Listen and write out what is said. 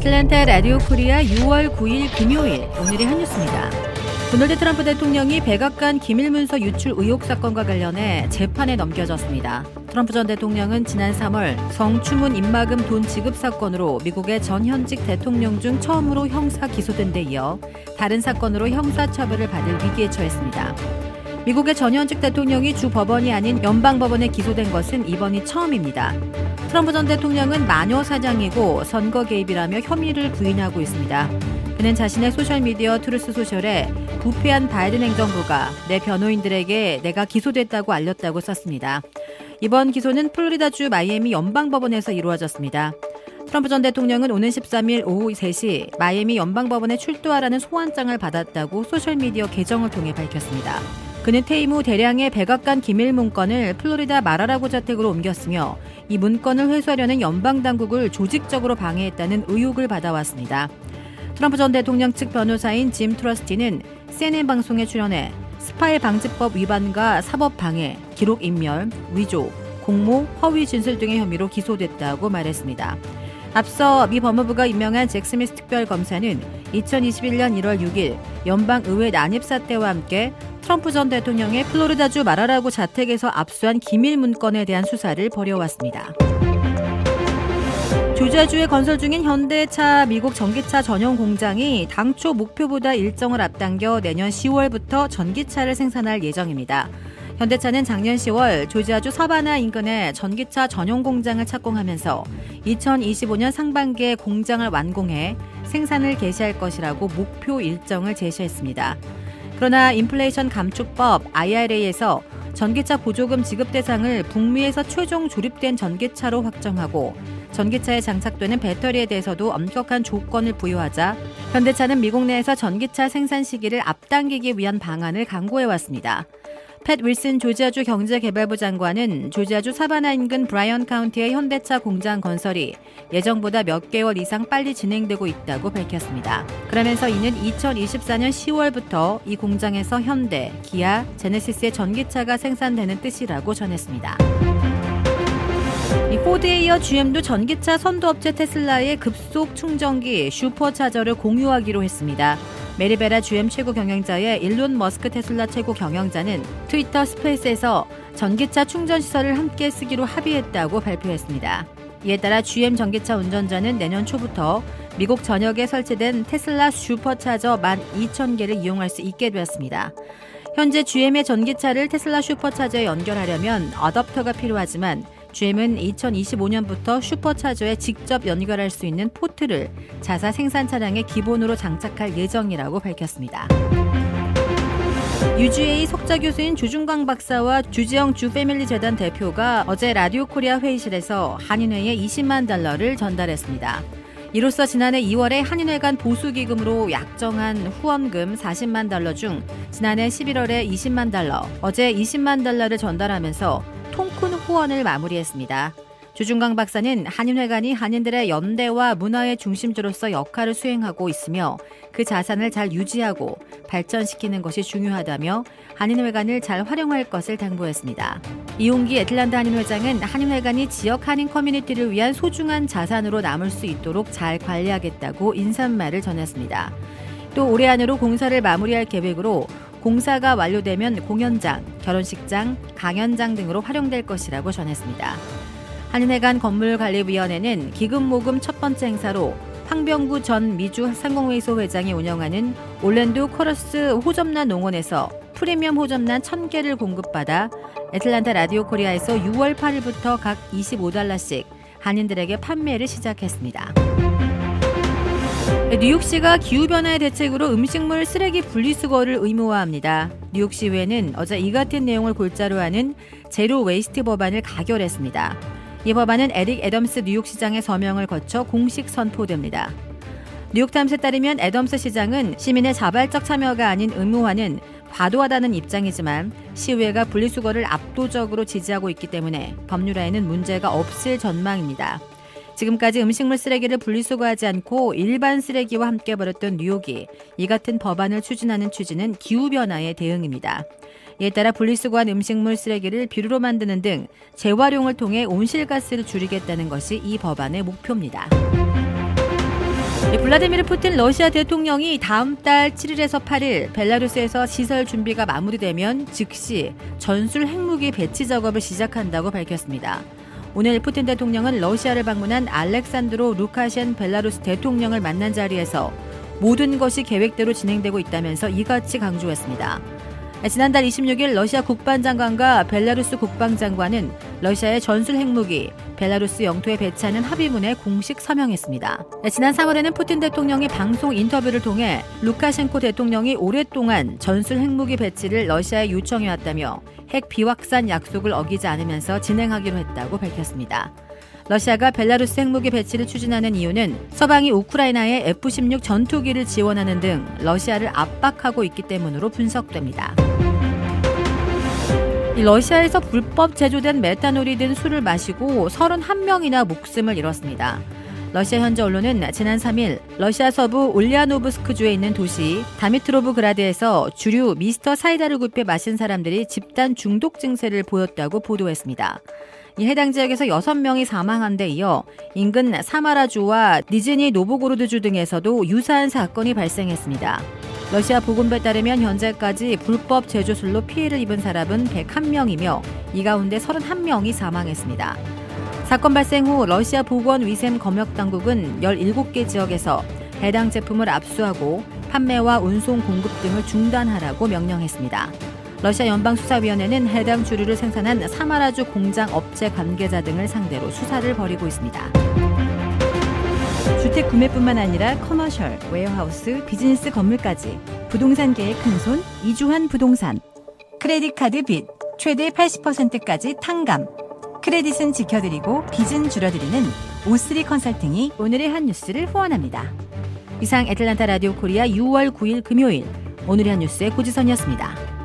애틀랜타 라디오 코리아 6월 9일 금요일 오늘의 한 뉴스입니다. 도널드 트럼프 대통령이 백악관 기밀문서 유출 의혹 사건과 관련해 재판에 넘겨졌습니다. 트럼프 전 대통령은 지난 3월 성추문 입막음 돈 지급 사건으로 미국의 전현직 대통령 중 처음으로 형사 기소된 데 이어 다른 사건으로 형사처벌을 받을 위기에 처했습니다. 미국의 전현직 대통령이 주 법원이 아닌 연방법원에 기소된 것은 이번이 처음입니다. 트럼프 전 대통령은 마녀 사장이고 선거 개입이라며 혐의를 부인하고 있습니다. 그는 자신의 소셜미디어 트루스 소셜에 부패한 바이든 행정부가 내 변호인들에게 내가 기소됐다고 알렸다고 썼습니다. 이번 기소는 플로리다주 마이애미 연방법원에서 이루어졌습니다. 트럼프 전 대통령은 오는 13일 오후 3시 마이애미 연방법원에 출두하라는 소환장을 받았다고 소셜미디어 계정을 통해 밝혔습니다. 그는 퇴임 후 대량의 백악관 기밀 문건을 플로리다 마라라고 자택으로 옮겼으며 이 문건을 회수하려는 연방당국을 조직적으로 방해했다는 의혹을 받아왔습니다. 트럼프 전 대통령 측 변호사인 짐 트러스티는 CNN 방송에 출연해 스파이 방지법 위반과 사법 방해, 기록 인멸, 위조, 공모, 허위 진술 등의 혐의로 기소됐다고 말했습니다. 앞서 미 법무부가 임명한 잭 스미스 특별검사는 2021년 1월 6일 연방의회 난입 사태와 함께 트럼프 전 대통령의 플로리다주 마라라고 자택에서 압수한 기밀 문건에 대한 수사를 벌여왔습니다. 조지아주에 건설 중인 현대차 미국 전기차 전용 공장이 당초 목표보다 일정을 앞당겨 내년 10월부터 전기차를 생산할 예정입니다. 현대차는 작년 10월 조지아주 사바나 인근에 전기차 전용 공장을 착공하면서 2025년 상반기에 공장을 완공해 생산을 개시할 것이라고 목표 일정을 제시했습니다. 그러나 인플레이션 감축법 IRA에서 전기차 보조금 지급 대상을 북미에서 최종 조립된 전기차로 확정하고 전기차에 장착되는 배터리에 대해서도 엄격한 조건을 부여하자 현대차는 미국 내에서 전기차 생산 시기를 앞당기기 위한 방안을 강구해왔습니다. 팻 윌슨 조지아주 경제개발부 장관은 조지아주 사바나 인근 브라이언 카운티의 현대차 공장 건설이 예정보다 몇 개월 이상 빨리 진행되고 있다고 밝혔습니다. 그러면서 이는 2024년 10월부터 이 공장에서 현대, 기아, 제네시스의 전기차가 생산되는 뜻이라고 전했습니다. 포드에 이어 GM도 전기차 선도업체 테슬라의 급속 충전기 슈퍼차저를 공유하기로 했습니다. 메리베라 GM 최고 경영자의 일론 머스크 테슬라 최고 경영자는 트위터 스페이스에서 전기차 충전 시설을 함께 쓰기로 합의했다고 발표했습니다. 이에 따라 GM 전기차 운전자는 내년 초부터 미국 전역에 설치된 테슬라 슈퍼차저 12,000개를 이용할 수 있게 되었습니다. 현재 GM의 전기차를 테슬라 슈퍼차저에 연결하려면 어댑터가 필요하지만 GM은 2025년부터 슈퍼차저에 직접 연결할 수 있는 포트를 자사 생산 차량의 기본으로 장착할 예정이라고 밝혔습니다. UGA 석좌 교수인 조중광 박사와 주지영 주 패밀리 재단 대표가 어제 라디오 코리아 회의실에서 한인회에 $20만 전달했습니다. 이로써 지난해 2월에 한인회 간 보수기금으로 약정한 후원금 $40만 중 지난해 11월에 $20만, 어제 $20만 전달하면서 통 큰 후원을 마무리했습니다. 조중광 박사는 한인회관이 한인들의 연대와 문화의 중심지로서 역할을 수행하고 있으며 그 자산을 잘 유지하고 발전시키는 것이 중요하다며 한인회관을 잘 활용할 것을 당부했습니다. 이용기 애틀랜타 한인회장은 한인회관이 지역 한인 커뮤니티를 위한 소중한 자산으로 남을 수 있도록 잘 관리하겠다고 인사말을 전했습니다. 또 올해 안으로 공사를 마무리할 계획으로 공사가 완료되면 공연장, 결혼식장, 강연장 등으로 활용될 것이라고 전했습니다. 한인회관 건물관리위원회는 기금 모금 첫 번째 행사로 황병구 전 미주 상공회의소 회장이 운영하는 올랜도 코러스 호접란 농원에서 프리미엄 호접란 1,000개를 공급받아 애틀랜타 라디오 코리아에서 6월 8일부터 각 $25씩 한인들에게 판매를 시작했습니다. 뉴욕시가 기후변화의 대책으로 음식물 쓰레기 분리수거를 의무화합니다. 뉴욕시의회는 어제 이 같은 내용을 골자로 하는 제로 웨이스트 법안을 가결했습니다. 이 법안은 에릭 애덤스 뉴욕시장의 서명을 거쳐 공식 선포됩니다. 뉴욕타임스에 따르면 애덤스 시장은 시민의 자발적 참여가 아닌 의무화는 과도하다는 입장이지만 시의회가 분리수거를 압도적으로 지지하고 있기 때문에 법률화에는 문제가 없을 전망입니다. 지금까지 음식물 쓰레기를 분리수거하지 않고 일반 쓰레기와 함께 버렸던 뉴욕이 이 같은 법안을 추진하는 취지는 기후변화의 대응입니다. 이에 따라 분리수거한 음식물 쓰레기를 비료로 만드는 등 재활용을 통해 온실가스를 줄이겠다는 것이 이 법안의 목표입니다. 블라디미르 푸틴 러시아 대통령이 다음 달 7일에서 8일 벨라루스에서 시설 준비가 마무리되면 즉시 전술 핵무기 배치 작업을 시작한다고 밝혔습니다. 오늘 푸틴 대통령은 러시아를 방문한 알렉산드로 루카셴 벨라루스 대통령을 만난 자리에서 모든 것이 계획대로 진행되고 있다면서 이같이 강조했습니다. 지난달 26일 러시아 국방장관과 벨라루스 국방장관은 러시아의 전술 핵무기 벨라루스 영토에 배치하는 합의문에 공식 서명했습니다. 지난 3월에는 푸틴 대통령이 방송 인터뷰를 통해 루카셴코 대통령이 오랫동안 전술 핵무기 배치를 러시아에 요청해왔다며 핵 비확산 약속을 어기지 않으면서 진행하기로 했다고 밝혔습니다. 러시아가 벨라루스 핵무기 배치를 추진하는 이유는 서방이 우크라이나에 F-16 전투기를 지원하는 등 러시아를 압박하고 있기 때문으로 분석됩니다. 러시아에서 불법 제조된 메탄올이 든 술을 마시고 31명이나 목숨을 잃었습니다. 러시아 현지 언론은 지난 3일 러시아 서부 울리아노브스크주에 있는 도시 다미트로브그라드에서 주류 미스터 사이다를 구입해 마신 사람들이 집단 중독 증세를 보였다고 보도했습니다. 이 해당 지역에서 6명이 사망한 데 이어 인근 사마라주와 니즈니 노보고로드주 등에서도 유사한 사건이 발생했습니다. 러시아 보건부에 따르면 현재까지 불법 제조술로 피해를 입은 사람은 101명이며 이 가운데 31명이 사망했습니다. 사건 발생 후 러시아 보건위생검역당국은 17개 지역에서 해당 제품을 압수하고 판매와 운송 공급 등을 중단하라고 명령했습니다. 러시아 연방수사위원회는 해당 주류를 생산한 사마라주 공장 업체 관계자 등을 상대로 수사를 벌이고 있습니다. 주택 구매뿐만 아니라 커머셜, 웨어하우스, 비즈니스 건물까지 부동산계의 큰손 이주환 부동산. 크레딧 카드 빚 최대 80%까지 탕감. 크레딧은 지켜드리고 빚은 줄여드리는 O3 컨설팅이 오늘의 한 뉴스를 후원합니다. 이상 애틀란타 라디오 코리아 6월 9일 금요일 오늘의 한 뉴스의 고지선이었습니다.